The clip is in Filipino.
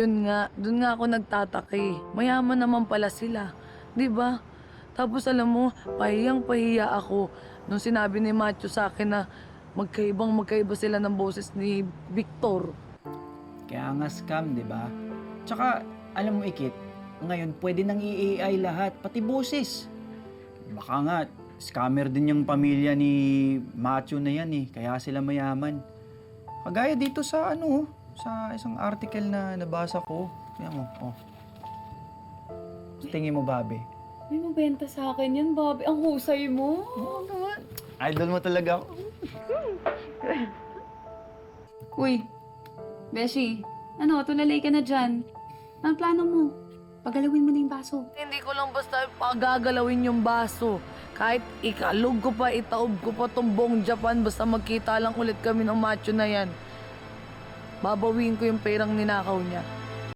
Yun nga, dun nga ako nagtataka. Mayaman naman pala sila, 'di ba? Tapos alam mo, pahiyang-pahiya ako nung sinabi ni Matthew sa akin na magkaiba sila ng boses ni Victor. Kaya nga scam, di ba? Tsaka, alam mo Ikit, ngayon pwede nang i-AI lahat, pati boses. Baka nga, scammer din yung pamilya ni Matthew na yan eh, kaya sila mayaman. Kagaya dito sa sa isang article na nabasa ko. Tingnan mo, oh. Tingin mo, Bobby? May mabenta sa akin yan, Bobby. Ang husay mo. Oo naman. Idol mo talaga ako. Uy, Beshi, tulalay ka na dyan. Anong plano mo? Pagalawin mo na yung baso. Hindi ko lang basta pagagalawin yung baso. Kahit ikalog ko pa, itaob ko pa tong buong Japan, basta magkita lang ulit kami ng Matthew na yan. Babawiin ko yung perang ninakaw niya.